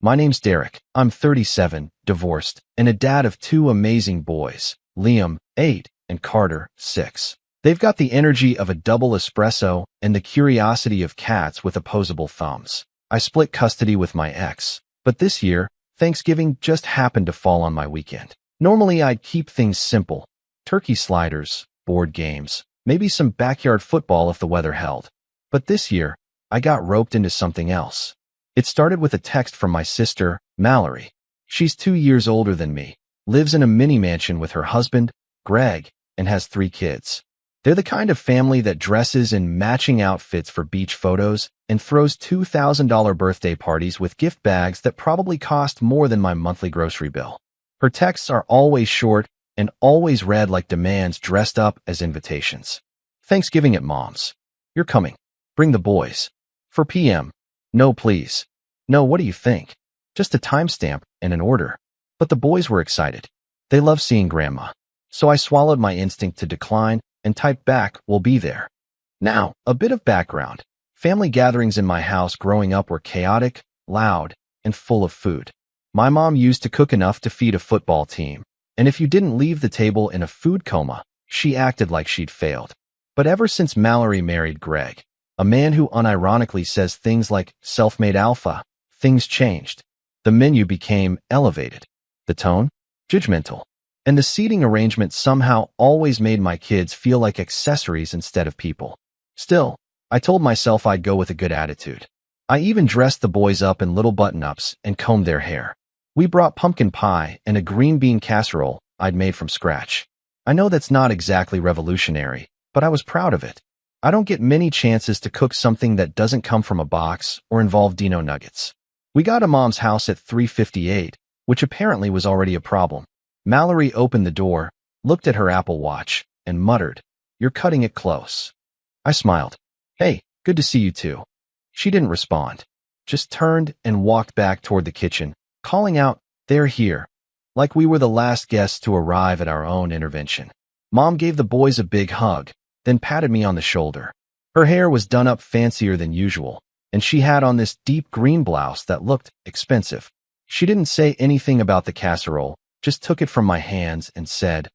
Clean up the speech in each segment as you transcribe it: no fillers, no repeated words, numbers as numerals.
My name's Derek. I'm 37, divorced, and a dad of two amazing boys, Liam, 8, and Carter, 6. They've got the energy of a double espresso and the curiosity of cats with opposable thumbs. I split custody with my ex, but this year, Thanksgiving just happened to fall on my weekend. Normally, I'd keep things simple. Turkey sliders, board games, maybe some backyard football if the weather held. But this year, I got roped into something else. It started with a text from my sister, Mallory. She's 2 years older than me, lives in a mini mansion with her husband, Greg, and has 3 kids. They're the kind of family that dresses in matching outfits for beach photos and throws $2,000 birthday parties with gift bags that probably cost more than my monthly grocery bill. Her texts are always short and always read like demands dressed up as invitations. Thanksgiving at Mom's. You're coming. Bring the boys. For PM. No, please. No, what do you think? Just a timestamp and an order. But the boys were excited. They love seeing Grandma. So I swallowed my instinct to decline and typed back, "We'll be there." Now, a bit of background. Family gatherings in my house growing up were chaotic, loud, and full of food. My mom used to cook enough to feed a football team, and if you didn't leave the table in a food coma, she acted like she'd failed. But ever since Mallory married Greg, a man who unironically says things like self-made alpha, things changed. The menu became elevated. The tone? Judgmental. And the seating arrangement somehow always made my kids feel like accessories instead of people. Still, I told myself I'd go with a good attitude. I even dressed the boys up in little button-ups and combed their hair. We brought pumpkin pie and a green bean casserole I'd made from scratch. I know that's not exactly revolutionary, but I was proud of it. I don't get many chances to cook something that doesn't come from a box or involve Dino nuggets. We got to Mom's house at 3:58, which apparently was already a problem. Mallory opened the door, looked at her Apple Watch, and muttered, "You're cutting it close." I smiled. "Hey, good to see you too." She didn't respond, just turned and walked back toward the kitchen, calling out, "They're here," like we were the last guests to arrive at our own intervention. Mom gave the boys a big hug, then patted me on the shoulder. Her hair was done up fancier than usual, and she had on this deep green blouse that looked expensive. She didn't say anything about the casserole, just took it from my hands and said,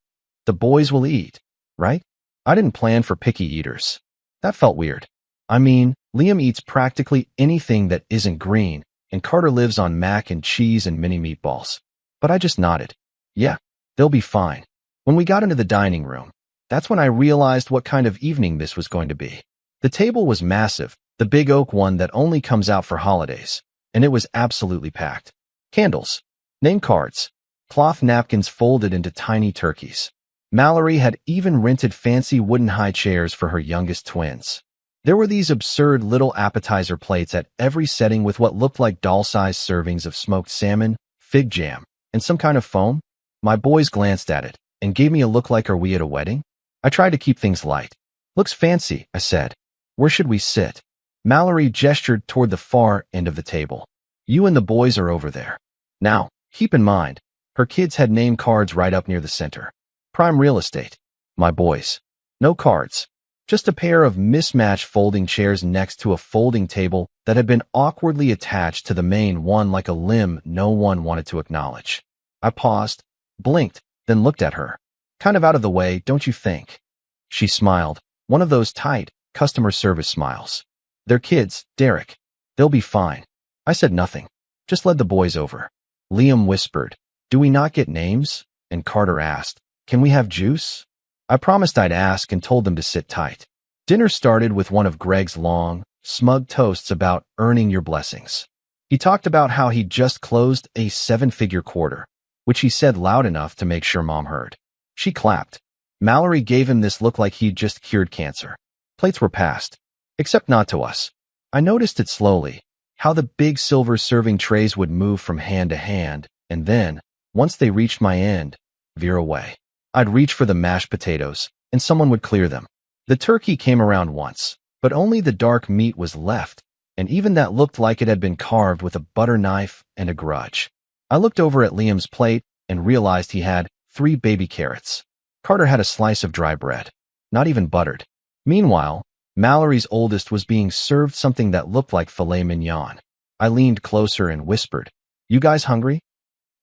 "The boys will eat, right?" I didn't plan for picky eaters. That felt weird. I mean, Liam eats practically anything that isn't green, and Carter lives on mac and cheese and mini meatballs. But I just nodded. Yeah, they'll be fine. When we got into the dining room, that's when I realized what kind of evening this was going to be. The table was massive, the big oak one that only comes out for holidays, and it was absolutely packed. Candles, name cards, cloth napkins folded into tiny turkeys. Mallory had even rented fancy wooden high chairs for her youngest twins. There were these absurd little appetizer plates at every setting with what looked like doll-sized servings of smoked salmon, fig jam, and some kind of foam. My boys glanced at it and gave me a look like, "Are we at a wedding?" I tried to keep things light. "Looks fancy," I said. "Where should we sit?" Mallory gestured toward the far end of the table. "You and the boys are over there." Now, keep in mind, her kids had name cards right up near the center. Prime real estate. My boys. No cards. Just a pair of mismatched folding chairs next to a folding table that had been awkwardly attached to the main one like a limb no one wanted to acknowledge. I paused, blinked, then looked at her. "Kind of out of the way, don't you think?" She smiled, one of those tight, customer service smiles. "They're kids, Derek. They'll be fine." I said nothing, just led the boys over. Liam whispered, "Do we not get names?" And Carter asked, "Can we have juice?" I promised I'd ask and told them to sit tight. Dinner started with one of Greg's long, smug toasts about earning your blessings. He talked about how he'd just closed a 7-figure quarter, which he said loud enough to make sure Mom heard. She clapped. Mallory gave him this look like he'd just cured cancer. Plates were passed, except not to us. I noticed it slowly, how the big silver serving trays would move from hand to hand, and then, once they reached my end, veer away. I'd reach for the mashed potatoes, and someone would clear them. The turkey came around once, but only the dark meat was left, and even that looked like it had been carved with a butter knife and a grudge. I looked over at Liam's plate and realized he had 3 baby carrots. Carter had a slice of dry bread, not even buttered. Meanwhile, Mallory's oldest was being served something that looked like filet mignon. I leaned closer and whispered, You guys hungry?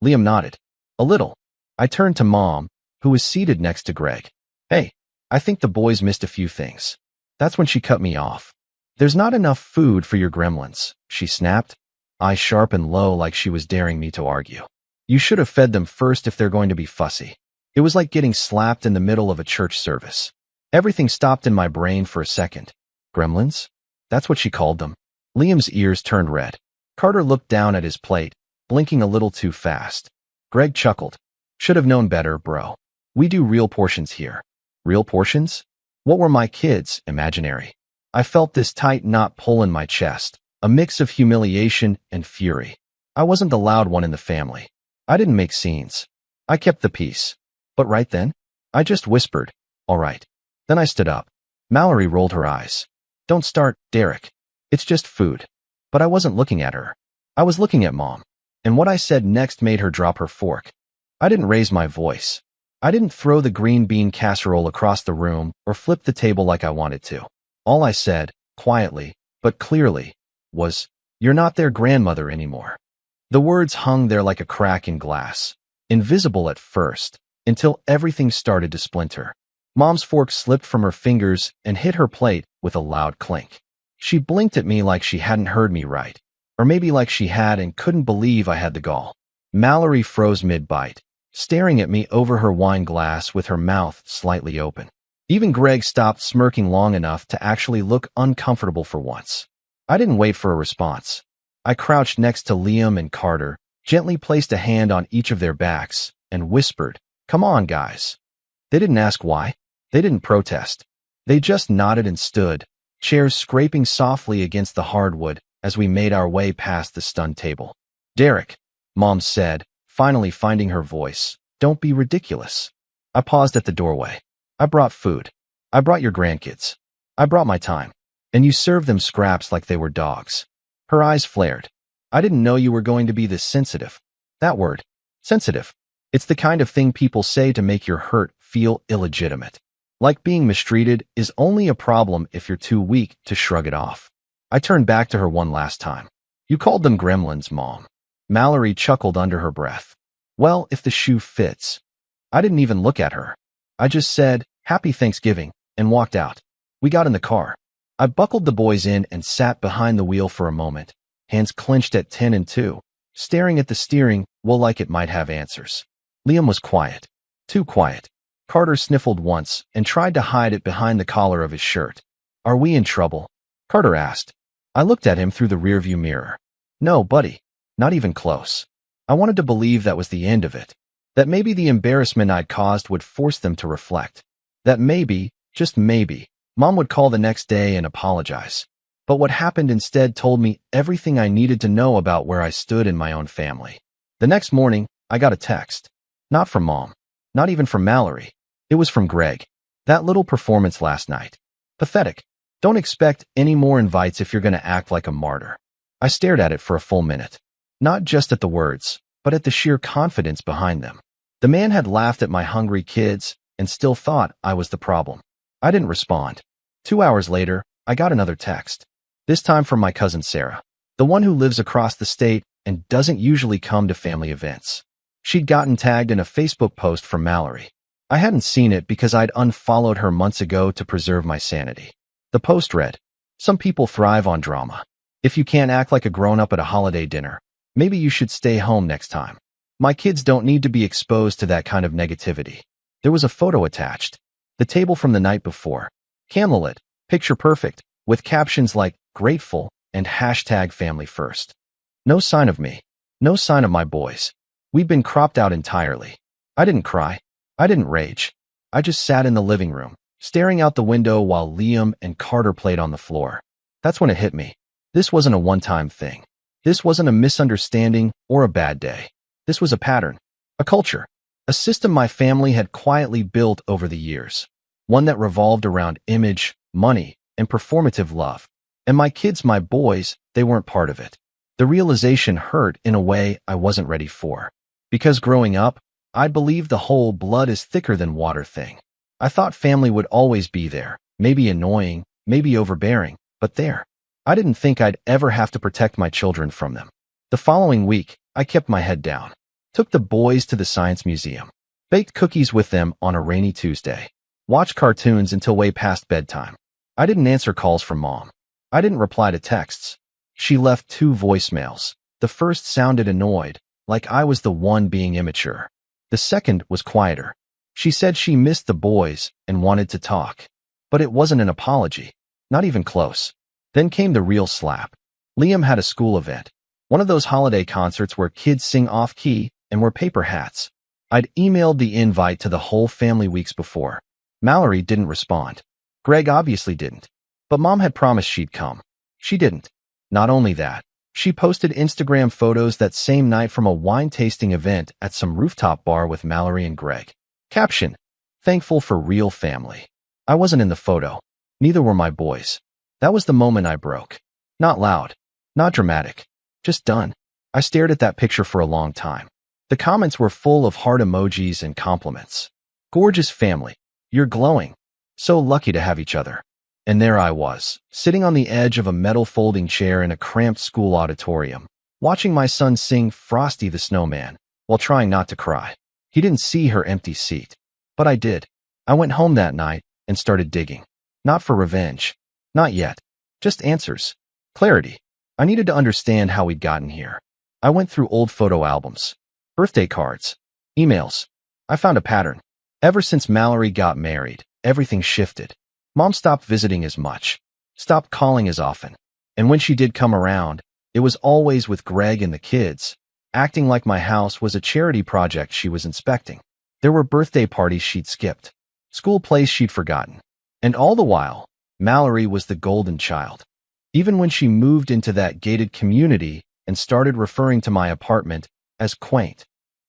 Liam nodded. A little. I turned to Mom, who was seated next to Greg. Hey, I think the boys missed a few things. That's when she cut me off. There's not enough food for your gremlins, she snapped, eyes sharp and low like she was daring me to argue. You should have fed them first if they're going to be fussy. It was like getting slapped in the middle of a church service. Everything stopped in my brain for a second. Gremlins? That's what she called them. Liam's ears turned red. Carter looked down at his plate, blinking a little too fast. Greg chuckled. Should have known better, bro. We do real portions here. Real portions? What were my kids, imaginary? I felt this tight knot pull in my chest, a mix of humiliation and fury. I wasn't the loud one in the family. I didn't make scenes. I kept the peace. But right then, I just whispered, all right. Then I stood up. Mallory rolled her eyes. Don't start, Derek. It's just food. But I wasn't looking at her. I was looking at Mom. And what I said next made her drop her fork. I didn't raise my voice. I didn't throw the green bean casserole across the room or flip the table like I wanted to. All I said, quietly, but clearly, was, you're not their grandmother anymore. The words hung there like a crack in glass, invisible at first, until everything started to splinter. Mom's fork slipped from her fingers and hit her plate with a loud clink. She blinked at me like she hadn't heard me right, or maybe like she had and couldn't believe I had the gall. Mallory froze mid-bite, staring at me over her wine glass with her mouth slightly open. Even Greg stopped smirking long enough to actually look uncomfortable for once. I didn't wait for a response. I crouched next to Liam and Carter, gently placed a hand on each of their backs, and whispered, "Come on, guys." They didn't ask why. They didn't protest. They just nodded and stood, chairs scraping softly against the hardwood as we made our way past the stunned table. "Derek," Mom said, finally finding her voice, "don't be ridiculous." I paused at the doorway. I brought food. I brought your grandkids. I brought my time. And you served them scraps like they were dogs. Her eyes flared. I didn't know you were going to be this sensitive. That word. Sensitive. It's the kind of thing people say to make your hurt feel illegitimate. Like being mistreated is only a problem if you're too weak to shrug it off. I turned back to her one last time. You called them gremlins, Mom. Mallory chuckled under her breath. Well, if the shoe fits. I didn't even look at her. I just said, "Happy Thanksgiving," and walked out. We got in the car. I buckled the boys in and sat behind the wheel for a moment, hands clenched at 10 and 2, staring at the steering wheel like it might have answers. Liam was quiet. Too quiet. Carter sniffled once and tried to hide it behind the collar of his shirt. "Are we in trouble?" Carter asked. I looked at him through the rearview mirror. "No, buddy. Not even close." I wanted to believe that was the end of it. That maybe the embarrassment I'd caused would force them to reflect. That maybe, just maybe, Mom would call the next day and apologize. But what happened instead told me everything I needed to know about where I stood in my own family. The next morning, I got a text. Not from Mom. Not even from Mallory. It was from Greg. That little performance last night. Pathetic. Don't expect any more invites if you're going to act like a martyr. I stared at it for a full minute. Not just at the words, but at the sheer confidence behind them. The man had laughed at my hungry kids and still thought I was the problem. I didn't respond. 2 hours later, I got another text. This time from my cousin Sarah, the one who lives across the state and doesn't usually come to family events. She'd gotten tagged in a Facebook post from Mallory. I hadn't seen it because I'd unfollowed her months ago to preserve my sanity. The post read, "Some people thrive on drama. If you can't act like a grown-up at a holiday dinner, maybe you should stay home next time. My kids don't need to be exposed to that kind of negativity." There was a photo attached. The table from the night before. Candlelit, picture perfect, with captions like "grateful" and #family first. No sign of me. No sign of my boys. We'd been cropped out entirely. I didn't cry. I didn't rage. I just sat in the living room, staring out the window while Liam and Carter played on the floor. That's when it hit me. This wasn't a one-time thing. This wasn't a misunderstanding or a bad day. This was a pattern, a culture, a system my family had quietly built over the years, one that revolved around image, money, and performative love. And my kids, my boys, they weren't part of it. The realization hurt in a way I wasn't ready for. Because growing up, I believed the whole blood is thicker than water thing. I thought family would always be there, maybe annoying, maybe overbearing, but there. I didn't think I'd ever have to protect my children from them. The following week, I kept my head down. Took the boys to the science museum. Baked cookies with them on a rainy Tuesday. Watched cartoons until way past bedtime. I didn't answer calls from Mom. I didn't reply to texts. She left 2 voicemails. The first sounded annoyed, like I was the one being immature. The second was quieter. She said she missed the boys and wanted to talk. But it wasn't an apology. Not even close. Then came the real slap. Liam had a school event. One of those holiday concerts where kids sing off-key and wear paper hats. I'd emailed the invite to the whole family weeks before. Mallory didn't respond. Greg obviously didn't. But Mom had promised she'd come. She didn't. Not only that, she posted Instagram photos that same night from a wine-tasting event at some rooftop bar with Mallory and Greg. Caption: thankful for real family. I wasn't in the photo. Neither were my boys. That was the moment I broke. Not loud. Not dramatic. Just done. I stared at that picture for a long time. The comments were full of heart emojis and compliments. Gorgeous family. You're glowing. So lucky to have each other. And there I was, sitting on the edge of a metal folding chair in a cramped school auditorium, watching my son sing Frosty the Snowman, while trying not to cry. He didn't see her empty seat. But I did. I went home that night and started digging. Not for revenge. Not yet. Just answers. Clarity. I needed to understand how we'd gotten here. I went through old photo albums. Birthday cards. Emails. I found a pattern. Ever since Mallory got married, everything shifted. Mom stopped visiting as much. Stopped calling as often. And when she did come around, it was always with Greg and the kids, acting like my house was a charity project she was inspecting. There were birthday parties she'd skipped. School plays she'd forgotten. And all the while, Mallory was the golden child. Even when she moved into that gated community and started referring to my apartment as quaint,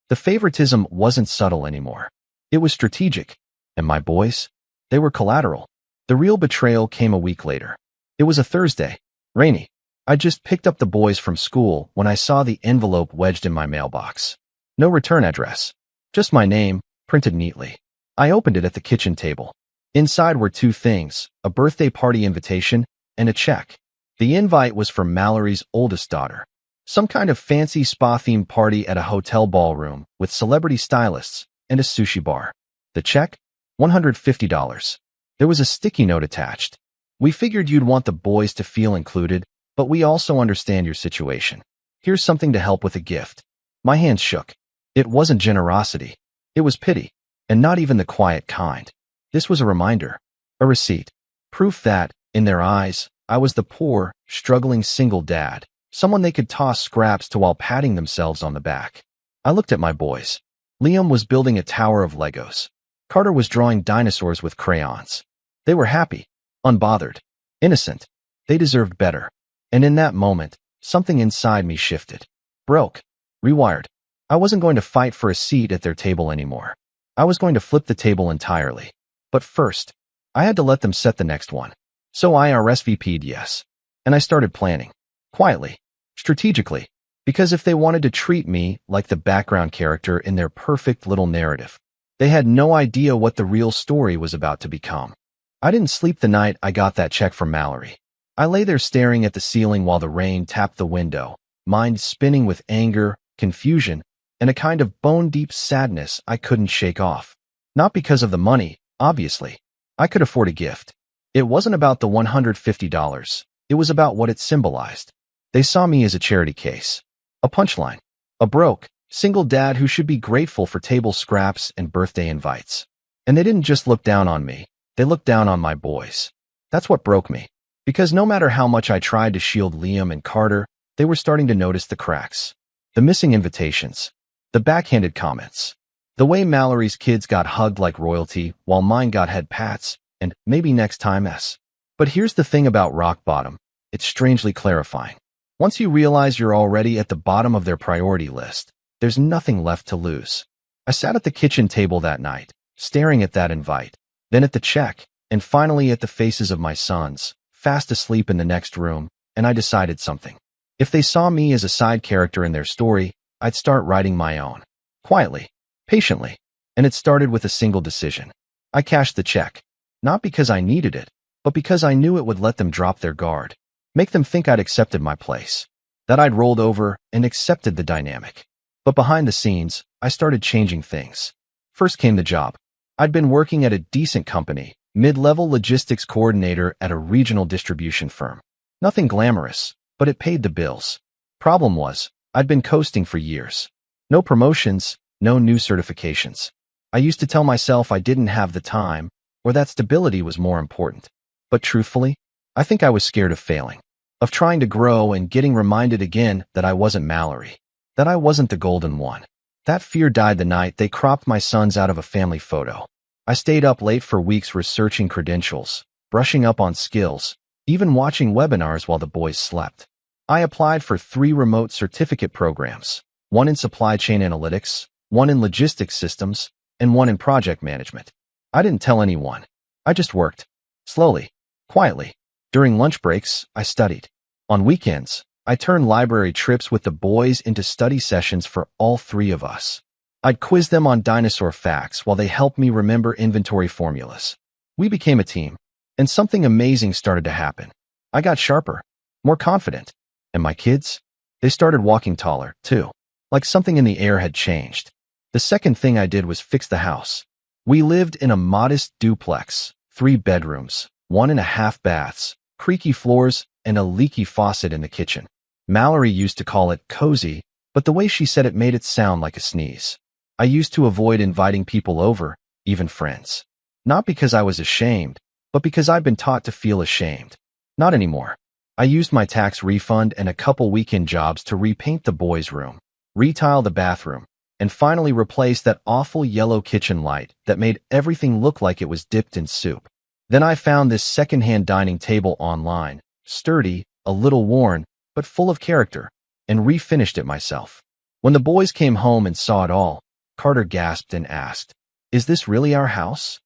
the favoritism wasn't subtle anymore. It was strategic. And my boys? They were collateral. The real betrayal came a week later. It was a Thursday. Rainy. I just picked up the boys from school when I saw the envelope wedged in my mailbox. No return address. Just my name, printed neatly. I opened it at the kitchen table. Inside were 2 things, a birthday party invitation and a check. The invite was for Mallory's oldest daughter. Some kind of fancy spa-themed party at a hotel ballroom with celebrity stylists and a sushi bar. The check? $150. There was a sticky note attached. We figured you'd want the boys to feel included, but we also understand your situation. Here's something to help with a gift. My hands shook. It wasn't generosity. It was pity. And not even the quiet kind. This was a reminder. A receipt. Proof that, in their eyes, I was the poor, struggling single dad. Someone they could toss scraps to while patting themselves on the back. I looked at my boys. Liam was building a tower of Legos. Carter was drawing dinosaurs with crayons. They were happy. Unbothered. Innocent. They deserved better. And in that moment, something inside me shifted. Broke. Rewired. I wasn't going to fight for a seat at their table anymore. I was going to flip the table entirely. But first, I had to let them set the next one. So I RSVP'd yes. And I started planning. Quietly. Strategically. Because if they wanted to treat me like the background character in their perfect little narrative, they had no idea what the real story was about to become. I didn't sleep the night I got that check from Mallory. I lay there staring at the ceiling while the rain tapped the window, mind spinning with anger, confusion, and a kind of bone-deep sadness I couldn't shake off. Not because of the money, obviously. I could afford a gift. It wasn't about the $150. It was about what it symbolized. They saw me as a charity case. A punchline. A broke, single dad who should be grateful for table scraps and birthday invites. And they didn't just look down on me. They looked down on my boys. That's what broke me. Because no matter how much I tried to shield Liam and Carter, they were starting to notice the cracks. The missing invitations. The backhanded comments. The way Mallory's kids got hugged like royalty while mine got head pats and maybe next time s. But here's the thing about rock bottom. It's strangely clarifying. Once you realize you're already at the bottom of their priority list, there's nothing left to lose. I sat at the kitchen table that night, staring at that invite, then at the check, and finally at the faces of my sons, fast asleep in the next room, and I decided something. If they saw me as a side character in their story, I'd start writing my own. Quietly. Patiently. And it started with a single decision. I cashed the check. Not because I needed it, but because I knew it would let them drop their guard. Make them think I'd accepted my place. that I'd rolled over and accepted the dynamic. But behind the scenes, I started changing things. First came the job. I'd been working at a decent company, mid-level logistics coordinator at a regional distribution firm. Nothing glamorous, but it paid the bills. Problem was, I'd been coasting for years. No promotions, no new certifications. I used to tell myself I didn't have the time, or that stability was more important. But truthfully, I think I was scared of failing, of trying to grow and getting reminded again that I wasn't Mallory, that I wasn't the golden one. That fear died the night they cropped my sons out of a family photo. I stayed up late for weeks researching credentials, brushing up on skills, even watching webinars while the boys slept. I applied for 3 remote certificate programs, one in supply chain analytics, one in logistics systems, and one in project management. I didn't tell anyone. I just worked. Slowly, quietly. During lunch breaks, I studied. On weekends, I turned library trips with the boys into study sessions for all 3 of us. I'd quiz them on dinosaur facts while they helped me remember inventory formulas. We became a team, and something amazing started to happen. I got sharper, more confident. And my kids? They started walking taller, too. Like something in the air had changed. The second thing I did was fix the house. We lived in a modest duplex, 3 bedrooms, 1.5 baths, creaky floors, and a leaky faucet in the kitchen. Mallory used to call it cozy, but the way she said it made it sound like a sneeze. I used to avoid inviting people over, even friends. Not because I was ashamed, but because I'd been taught to feel ashamed. Not anymore. I used my tax refund and a couple weekend jobs to repaint the boys' room, retile the bathroom, and finally replace that awful yellow kitchen light that made everything look like it was dipped in soup. Then I found this secondhand dining table online, sturdy, a little worn, but full of character, and refinished it myself. When the boys came home and saw it all, Carter gasped and asked, "Is this really our house?"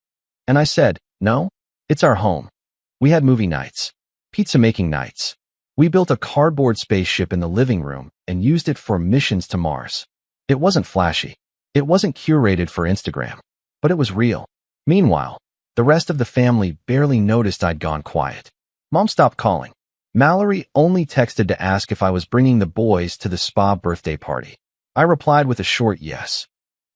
And I said, "No, it's our home." We had movie nights, pizza-making nights. We built a cardboard spaceship in the living room and used it for missions to Mars. It wasn't flashy. It wasn't curated for Instagram, but it was real. Meanwhile, the rest of the family barely noticed I'd gone quiet. Mom stopped calling. Mallory only texted to ask if I was bringing the boys to the spa birthday party. I replied with a short yes.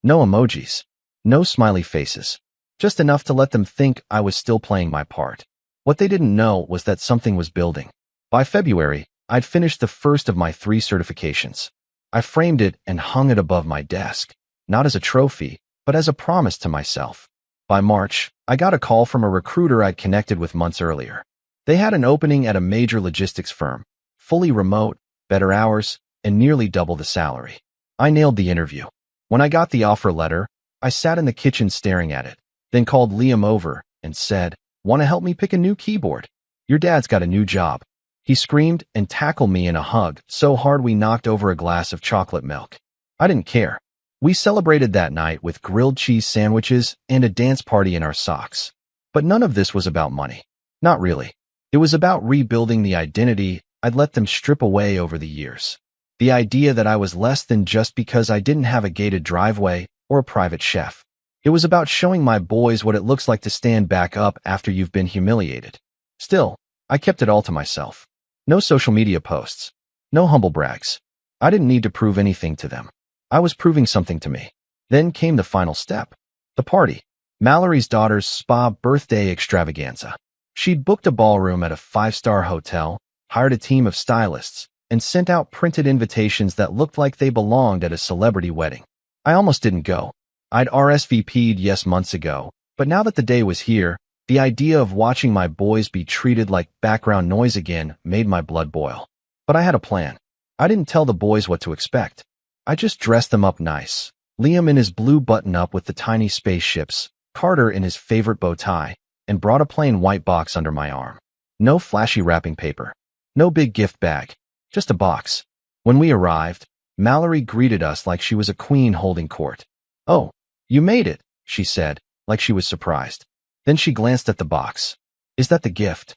No emojis. No smiley faces. Just enough to let them think I was still playing my part. What they didn't know was that something was building. By February, I'd finished the first of my 3 certifications. I framed it and hung it above my desk, not as a trophy, but as a promise to myself. By March, I got a call from a recruiter I'd connected with months earlier. They had an opening at a major logistics firm, fully remote, better hours, and nearly double the salary. I nailed the interview. When I got the offer letter, I sat in the kitchen staring at it, then called Liam over and said, "Want to help me pick a new keyboard? Your dad's got a new job." He screamed and tackled me in a hug so hard we knocked over a glass of chocolate milk. I didn't care. We celebrated that night with grilled cheese sandwiches and a dance party in our socks. But none of this was about money. Not really. It was about rebuilding the identity I'd let them strip away over the years. The idea that I was less than just because I didn't have a gated driveway or a private chef. It was about showing my boys what it looks like to stand back up after you've been humiliated. Still, I kept it all to myself. No social media posts. No humble brags. I didn't need to prove anything to them. I was proving something to me. Then came the final step. The party. Mallory's daughter's spa birthday extravaganza. She'd booked a ballroom at a 5-star hotel, hired a team of stylists, and sent out printed invitations that looked like they belonged at a celebrity wedding. I almost didn't go. I'd RSVP'd yes months ago, but now that the day was here, the idea of watching my boys be treated like background noise again made my blood boil. But I had a plan. I didn't tell the boys what to expect. I just dressed them up nice. Liam in his blue button-up with the tiny spaceships, Carter in his favorite bow tie, and brought a plain white box under my arm. No flashy wrapping paper. No big gift bag. Just a box. When we arrived, Mallory greeted us like she was a queen holding court. "Oh, you made it," she said, like she was surprised. Then she glanced at the box. "Is that the gift?"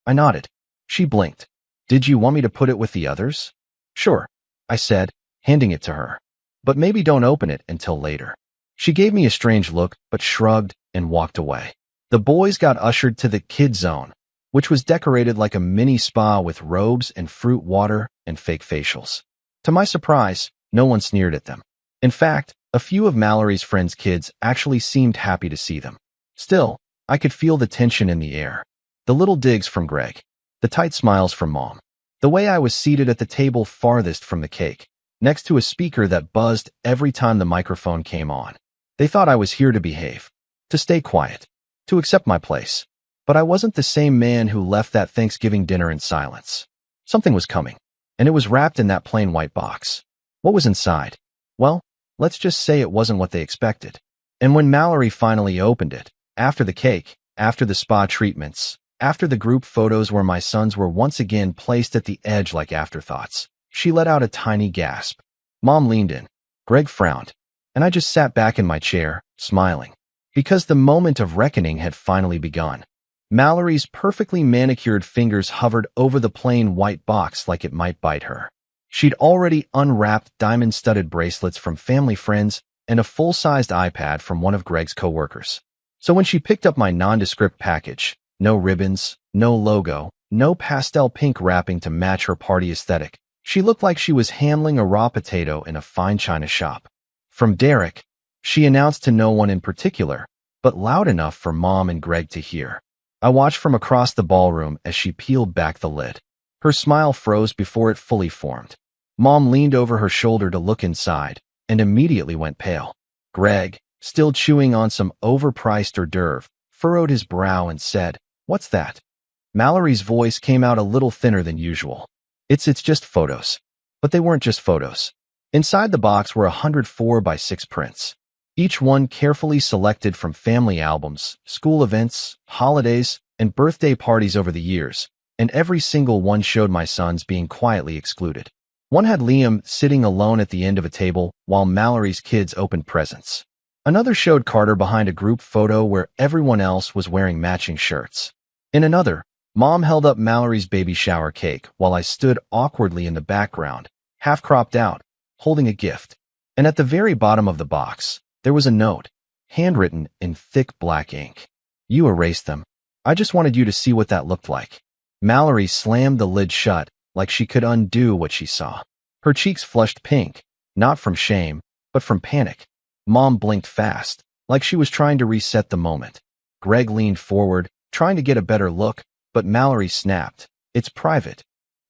I nodded. She blinked. "Did you want me to put it with the others?" "Sure," I said, handing it to her. "But maybe don't open it until later." She gave me a strange look, but shrugged and walked away. The boys got ushered to the kid zone, which was decorated like a mini spa with robes and fruit water and fake facials. To my surprise, no one sneered at them. In fact, a few of Mallory's friends' kids actually seemed happy to see them. Still, I could feel the tension in the air. The little digs from Greg. The tight smiles from Mom. The way I was seated at the table farthest from the cake, next to a speaker that buzzed every time the microphone came on. They thought I was here to behave, to stay quiet, to accept my place. But I wasn't the same man who left that Thanksgiving dinner in silence. Something was coming, and it was wrapped in that plain white box. What was inside? Well, let's just say it wasn't what they expected. And when Mallory finally opened it, after the cake, after the spa treatments, after the group photos where my sons were once again placed at the edge like afterthoughts, she let out a tiny gasp. Mom leaned in. Greg frowned, and I just sat back in my chair, smiling, because the moment of reckoning had finally begun. Mallory's perfectly manicured fingers hovered over the plain white box like it might bite her. She'd already unwrapped diamond-studded bracelets from family friends and a full-sized iPad from one of Greg's coworkers. So when she picked up my nondescript package, no ribbons, no logo, no pastel pink wrapping to match her party aesthetic, she looked like she was handling a raw potato in a fine china shop. From Derek, she announced to no one in particular, but loud enough for Mom and Greg to hear. I watched from across the ballroom as she peeled back the lid. Her smile froze before it fully formed. Mom leaned over her shoulder to look inside and immediately went pale. Greg, still chewing on some overpriced hors d'oeuvre, furrowed his brow and said, "What's that?" Mallory's voice came out a little thinner than usual. It's just photos." But they weren't just photos. Inside the box were 104 by 6 prints, each one carefully selected from family albums, school events, holidays, and birthday parties over the years, and every single one showed my sons being quietly excluded. One had Liam sitting alone at the end of a table while Mallory's kids opened presents. Another showed Carter behind a group photo where everyone else was wearing matching shirts. In another, Mom held up Mallory's baby shower cake while I stood awkwardly in the background, half cropped out, holding a gift. And at the very bottom of the box, there was a note, handwritten in thick black ink. "You erased them. I just wanted you to see what that looked like." Mallory slammed the lid shut like she could undo what she saw. Her cheeks flushed pink, not from shame, but from panic. Mom blinked fast, like she was trying to reset the moment. Greg leaned forward, trying to get a better look, but Mallory snapped, "It's private."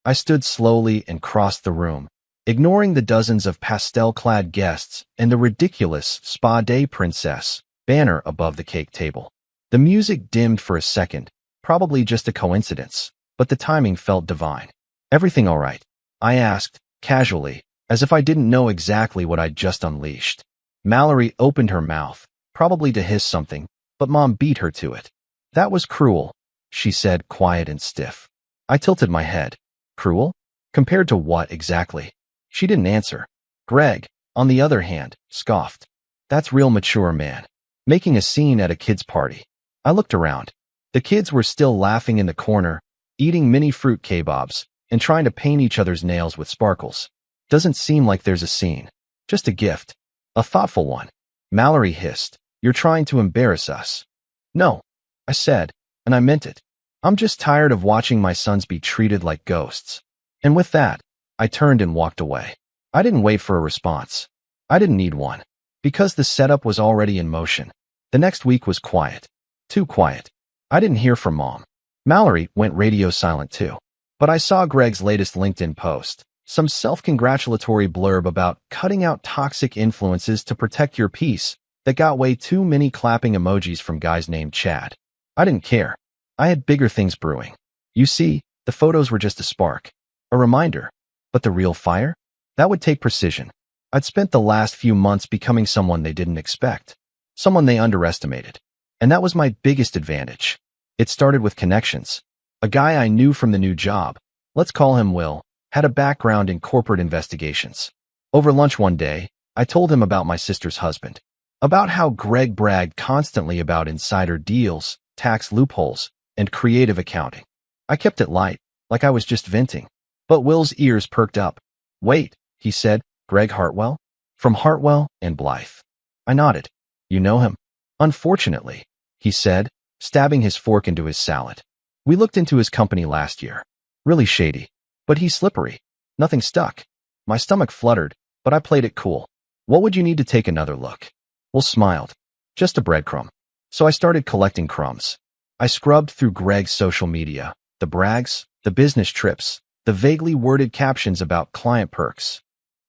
I stood slowly and crossed the room, ignoring the dozens of pastel-clad guests and the ridiculous Spa Day Princess banner above the cake table. The music dimmed for a second, probably just a coincidence, but the timing felt divine. "Everything all right?" I asked, casually, as if I didn't know exactly what I'd just unleashed. Mallory opened her mouth, probably to hiss something, but Mom beat her to it. "That was cruel," she said, quiet and stiff. I tilted my head. Cruel? Compared to what exactly? She didn't answer. Greg, on the other hand, scoffed. "That's real mature, man. Making a scene at a kid's party." I looked around. The kids were still laughing in the corner, eating mini fruit kebabs, and trying to paint each other's nails with sparkles. "Doesn't seem like there's a scene. Just a gift. A thoughtful one." Mallory hissed, "You're trying to embarrass us." "No," I said, and I meant it. "I'm just tired of watching my sons be treated like ghosts." And with that, I turned and walked away. I didn't wait for a response. I didn't need one, because the setup was already in motion. The next week was quiet. Too quiet. I didn't hear from Mom. Mallory went radio silent too. But I saw Greg's latest LinkedIn post, some self-congratulatory blurb about cutting out toxic influences to protect your peace that got way too many clapping emojis from guys named Chad. I didn't care. I had bigger things brewing. You see, the photos were just a spark, a reminder. But the real fire? That would take precision. I'd spent the last few months becoming someone they didn't expect, someone they underestimated. And that was my biggest advantage. It started with connections. A guy I knew from the new job, let's call him Will, had a background in corporate investigations. Over lunch one day, I told him about my sister's husband, about how Greg bragged constantly about insider deals, tax loopholes, and creative accounting. I kept it light, like I was just venting. But Will's ears perked up. "Wait," he said, "Greg Hartwell? From Hartwell and Blythe." I nodded. "You know him?" "Unfortunately," he said, stabbing his fork into his salad. We looked into his company last year. Really shady. But he's slippery. Nothing stuck. My stomach fluttered, but I played it cool. What would you need to take another look? Will smiled. Just a breadcrumb. So I started collecting crumbs. I scrubbed through Greg's social media, the brags, the business trips, the vaguely worded captions about client perks.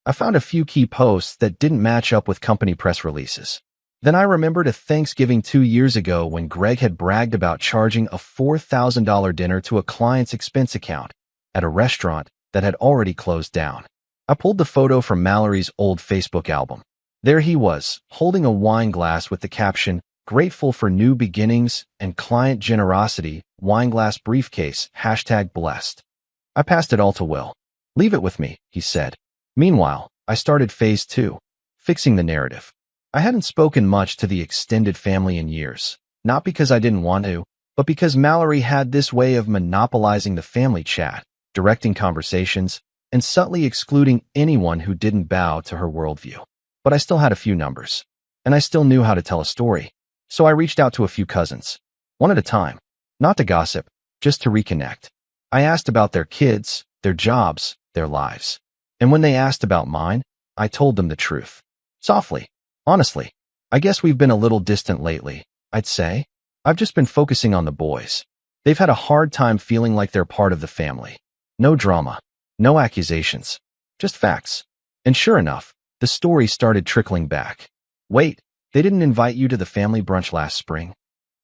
I found a few key posts that didn't match up with company press releases. Then I remembered a Thanksgiving 2 years ago when Greg had bragged about charging a $4,000 dinner to a client's expense account at a restaurant that had already closed down. I pulled the photo from Mallory's old Facebook album. There he was, holding a wine glass with the caption, "Grateful for new beginnings and client generosity, wineglass briefcase, #blessed." I passed it all to Will. "Leave it with me," he said. Meanwhile, I started phase 2, fixing the narrative. I hadn't spoken much to the extended family in years, not because I didn't want to, but because Mallory had this way of monopolizing the family chat, directing conversations, and subtly excluding anyone who didn't bow to her worldview. But I still had a few numbers, and I still knew how to tell a story. So I reached out to a few cousins, one at a time, not to gossip, just to reconnect. I asked about their kids, their jobs, their lives. And when they asked about mine, I told them the truth. Softly. Honestly, I guess we've been a little distant lately, I'd say. I've just been focusing on the boys. They've had a hard time feeling like they're part of the family. No drama, no accusations, just facts. And sure enough, the story started trickling back. "Wait, they didn't invite you to the family brunch last spring?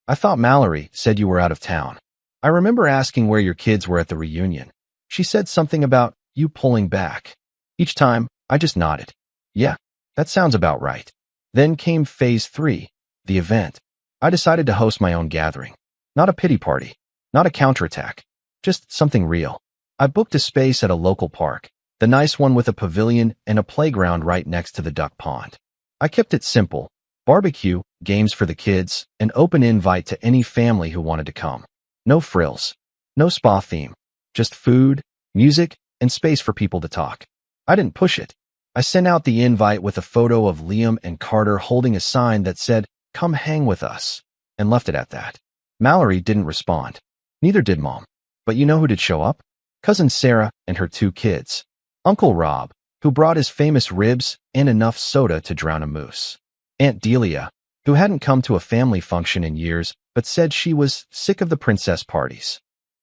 I thought Mallory said you were out of town. I remember asking where your kids were at the reunion. She said something about you pulling back." Each time, I just nodded. "Yeah, that sounds about right." Then came phase 3, the event. I decided to host my own gathering. Not a pity party, not a counterattack, just something real. I booked a space at a local park, the nice one with a pavilion and a playground right next to the duck pond. I kept it simple: barbecue, games for the kids, an open invite to any family who wanted to come. No frills, no spa theme, just food, music, and space for people to talk. I didn't push it. I sent out the invite with a photo of Liam and Carter holding a sign that said, "Come hang with us," and left it at that. Mallory didn't respond. Neither did Mom. But you know who did show up? Cousin Sarah and her 2 kids. Uncle Rob, who brought his famous ribs and enough soda to drown a moose. Aunt Delia, who hadn't come to a family function in years but said she was sick of the princess parties.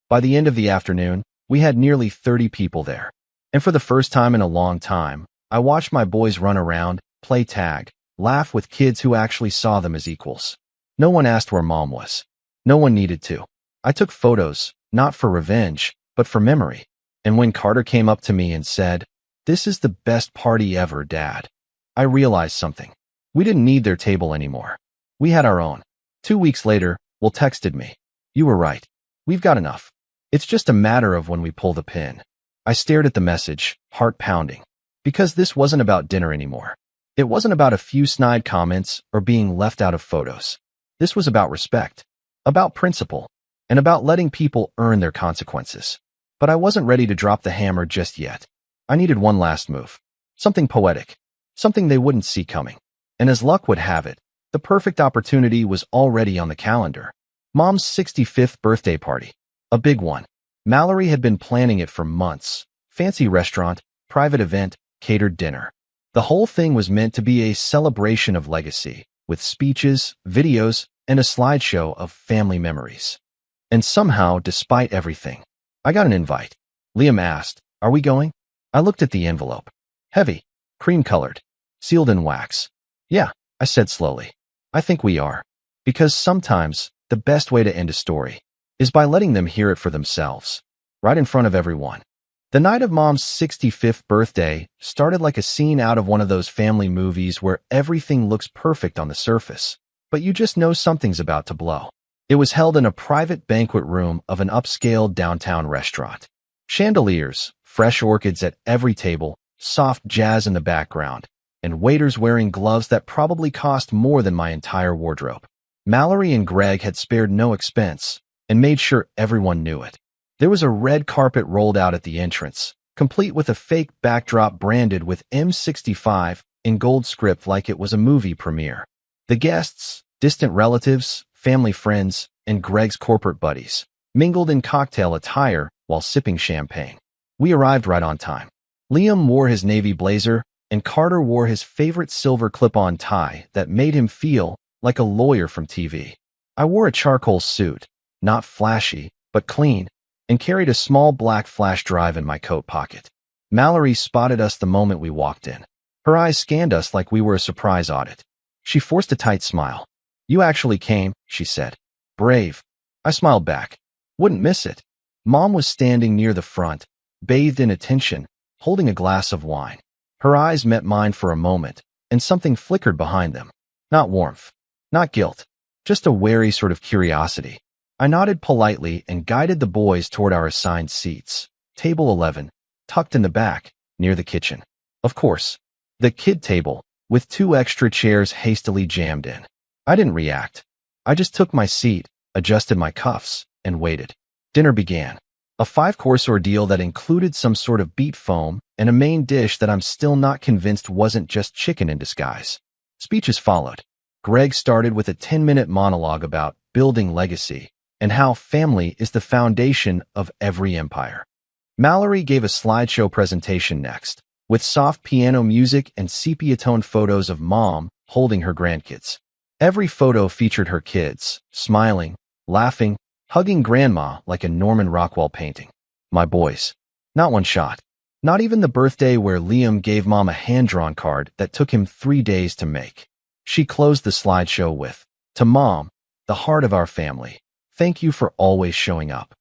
By the end of the afternoon, we had nearly 30 people there. And for the first time in a long time, I watched my boys run around, play tag, laugh with kids who actually saw them as equals. No one asked where Mom was. No one needed to. I took photos, not for revenge, but for memory. And when Carter came up to me and said, "This is the best party ever, Dad," I realized something. We didn't need their table anymore. We had our own. 2 weeks later, Will texted me. "You were right. We've got enough. It's just a matter of when we pull the pin." I stared at the message, heart pounding. Because this wasn't about dinner anymore. It wasn't about a few snide comments or being left out of photos. This was about respect, about principle, and about letting people earn their consequences. But I wasn't ready to drop the hammer just yet. I needed one last move. Something poetic. Something they wouldn't see coming. And as luck would have it, the perfect opportunity was already on the calendar. Mom's 65th birthday party. A big one. Mallory had been planning it for months. Fancy restaurant, private event, catered dinner. The whole thing was meant to be a celebration of legacy, with speeches, videos, and a slideshow of family memories. And somehow, despite everything, I got an invite. Liam asked, "Are we going?" I looked at the envelope. Heavy, cream-colored, sealed in wax. "Yeah," I said slowly. "I think we are." Because sometimes, the best way to end a story is by letting them hear it for themselves, right in front of everyone. The night of Mom's 65th birthday started like a scene out of one of those family movies where everything looks perfect on the surface, but you just know something's about to blow. It was held in a private banquet room of an upscale downtown restaurant. Chandeliers, fresh orchids at every table, soft jazz in the background, and waiters wearing gloves that probably cost more than my entire wardrobe. Mallory and Greg had spared no expense and made sure everyone knew it. There was a red carpet rolled out at the entrance, complete with a fake backdrop branded with M65 in gold script like it was a movie premiere. The guests, distant relatives, family friends, and Greg's corporate buddies, mingled in cocktail attire while sipping champagne. We arrived right on time. Liam wore his navy blazer, and Carter wore his favorite silver clip-on tie that made him feel like a lawyer from TV. I wore a charcoal suit, not flashy, but clean, and carried a small black flash drive in my coat pocket. Mallory spotted us the moment we walked in. Her eyes scanned us like we were a surprise audit. She forced a tight smile. "You actually came," she said. "Brave." I smiled back. "Wouldn't miss it." Mom was standing near the front, bathed in attention, holding a glass of wine. Her eyes met mine for a moment, and something flickered behind them. Not warmth, not guilt, just a wary sort of curiosity. I nodded politely and guided the boys toward our assigned seats. Table 11, tucked in the back, near the kitchen. Of course, the kid table, with 2 extra chairs hastily jammed in. I didn't react. I just took my seat, adjusted my cuffs, and waited. Dinner began. A 5-course ordeal that included some sort of beet foam and a main dish that I'm still not convinced wasn't just chicken in disguise. Speeches followed. Greg started with a 10-minute monologue about building legacy and how family is the foundation of every empire. Mallory gave a slideshow presentation next, with soft piano music and sepia-toned photos of Mom holding her grandkids. Every photo featured her kids, smiling, laughing, hugging Grandma like a Norman Rockwell painting. My boys. Not one shot. Not even the birthday where Liam gave Mom a hand-drawn card that took him 3 days to make. She closed the slideshow with, "To Mom, the heart of our family, thank you for always showing up."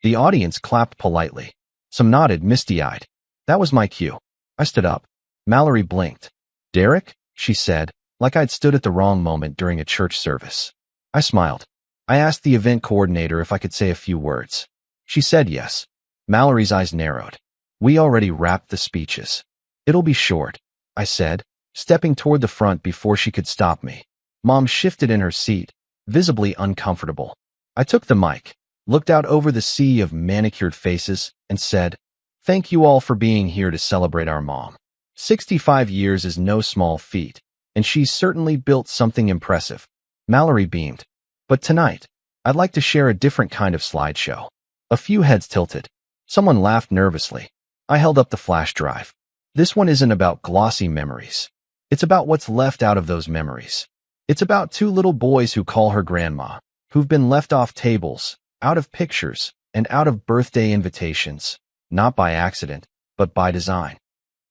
The audience clapped politely. Some nodded misty-eyed. That was my cue. I stood up. Mallory blinked. "Derek?" she said, like I'd stood at the wrong moment during a church service. I smiled. I asked the event coordinator if I could say a few words. She said yes. Mallory's eyes narrowed. "We already wrapped the speeches. It'll be short," I said, stepping toward the front before she could stop me. Mom shifted in her seat, visibly uncomfortable. I took the mic, looked out over the sea of manicured faces, and said, "Thank you all for being here to celebrate our mom. 65 years is no small feat, and she's certainly built something impressive." Mallory beamed. "But tonight, I'd like to share a different kind of slideshow." A few heads tilted. Someone laughed nervously. I held up the flash drive. "This one isn't about glossy memories. It's about what's left out of those memories. It's about 2 little boys who call her grandma, who've been left off tables, out of pictures, and out of birthday invitations, not by accident, but by design."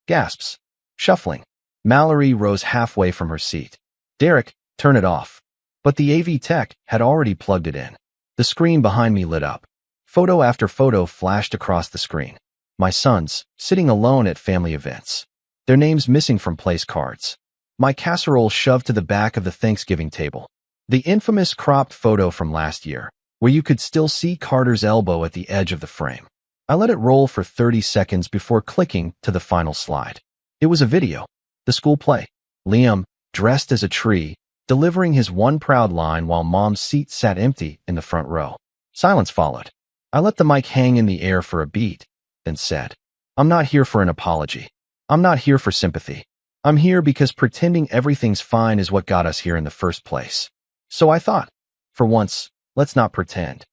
Gasps. Shuffling. Mallory rose halfway from her seat. "Derek, turn it off." But the AV tech had already plugged it in. The screen behind me lit up. Photo after photo flashed across the screen. My sons, sitting alone at family events. Their names missing from place cards. My casserole shoved to the back of the Thanksgiving table. The infamous cropped photo from last year, where you could still see Carter's elbow at the edge of the frame. I let it roll for 30 seconds before clicking to the final slide. It was a video. The school play. Liam, dressed as a tree, delivering his one proud line while Mom's seat sat empty in the front row. Silence followed. I let the mic hang in the air for a beat, then said, "I'm not here for an apology. I'm not here for sympathy. I'm here because pretending everything's fine is what got us here in the first place. So I thought, for once, let's not pretend."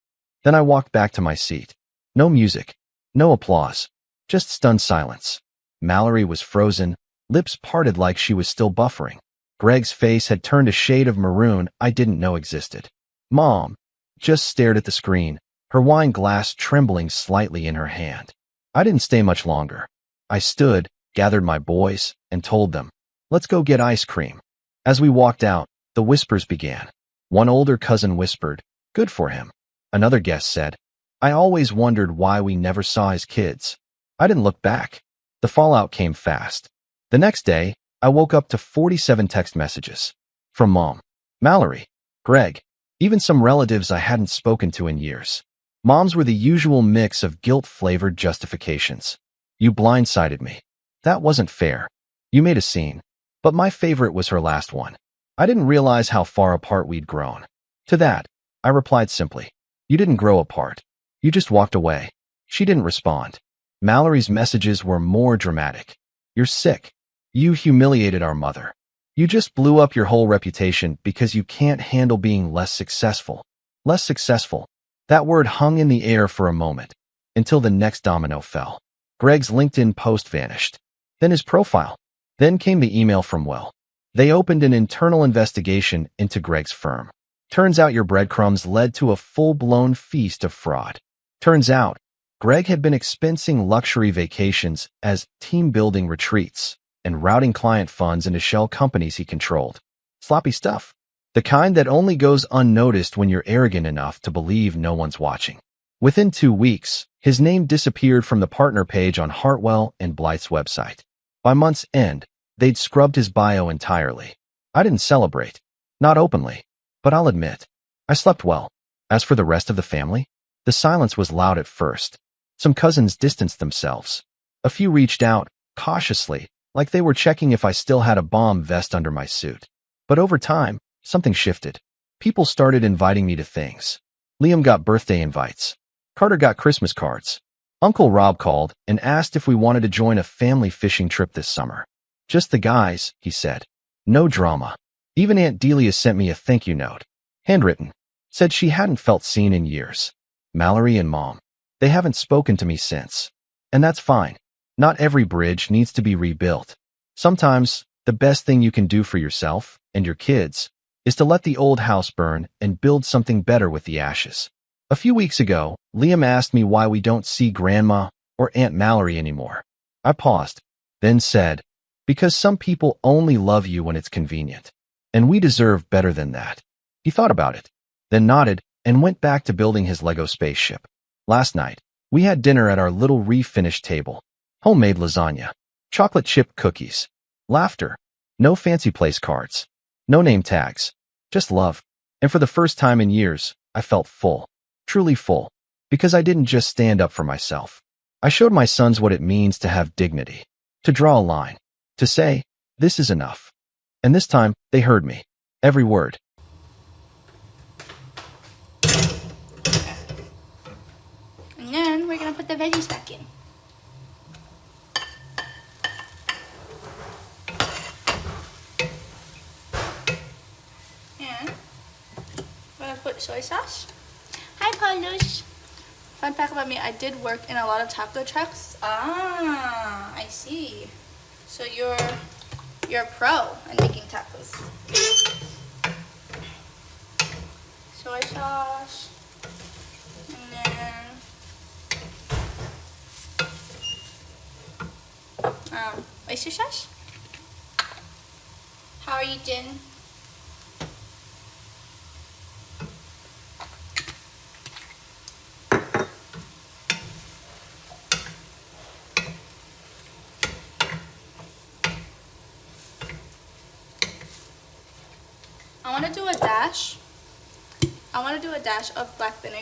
Then I walked back to my seat. No music, no applause, just stunned silence. Mallory was frozen, lips parted like she was still buffering. Greg's face had turned a shade of maroon I didn't know existed. Mom just stared at the screen, her wine glass trembling slightly in her hand. I didn't stay much longer. I stood, gathered my boys, and told them, "Let's go get ice cream." As we walked out, the whispers began. One older cousin whispered, "Good for him." Another guest said, "I always wondered why we never saw his kids." I didn't look back. The fallout came fast. The next day, I woke up to 47 text messages. From Mom, Mallory, Greg, even some relatives I hadn't spoken to in years. Moms were the usual mix of guilt-flavored justifications. "You blindsided me. That wasn't fair. You made a scene." But my favorite was her last one. "I didn't realize how far apart we'd grown." To that, I replied simply, "You didn't grow apart. You just walked away." She didn't respond. Mallory's messages were more dramatic. "You're sick. You humiliated our mother. You just blew up your whole reputation because you can't handle being less successful. Less successful. That word hung in the air for a moment, until the next domino fell. Greg's LinkedIn post vanished. Then his profile. Then came the email from Well. They opened an internal investigation into Greg's firm. Turns out your breadcrumbs led to a full-blown feast of fraud. Turns out, Greg had been expensing luxury vacations as team-building retreats and routing client funds into shell companies he controlled. Sloppy stuff. The kind that only goes unnoticed when you're arrogant enough to believe no one's watching. Within 2 weeks, his name disappeared from the partner page on Hartwell and Blythe's website. By month's end, they'd scrubbed his bio entirely. I didn't celebrate. Not openly. But I'll admit, I slept well. As for the rest of the family, the silence was loud at first. Some cousins distanced themselves. A few reached out, cautiously, like they were checking if I still had a bomb vest under my suit. But over time, something shifted. People started inviting me to things. Liam got birthday invites. Carter got Christmas cards. Uncle Rob called and asked if we wanted to join a family fishing trip this summer. Just the guys, he said. No drama. Even Aunt Delia sent me a thank you note. Handwritten. Said she hadn't felt seen in years. Mallory and Mom. They haven't spoken to me since. And that's fine. Not every bridge needs to be rebuilt. Sometimes, the best thing you can do for yourself and your kids is to let the old house burn and build something better with the ashes. A few weeks ago, Liam asked me why we don't see Grandma or Aunt Mallory anymore. I paused, then said, because some people only love you when it's convenient. And we deserve better than that. He thought about it, then nodded and went back to building his Lego spaceship. Last night, we had dinner at our little refinished table. Homemade lasagna, chocolate chip cookies, laughter, no fancy place cards, no name tags, just love. And for the first time in years, I felt full, truly full, because I didn't just stand up for myself. I showed my sons what it means to have dignity, to draw a line, to say, this is enough. And this time, they heard me. Every word. And then we're going to put the veggies back in. And we're going to put soy sauce. Hi, Paulus. Fun fact about me, I did work in a lot of taco trucks. Ah, I see. So you're a pro at making tacos. Soy sauce. And then oyster sauce. How are you doing? I want to do a dash of black vinegar.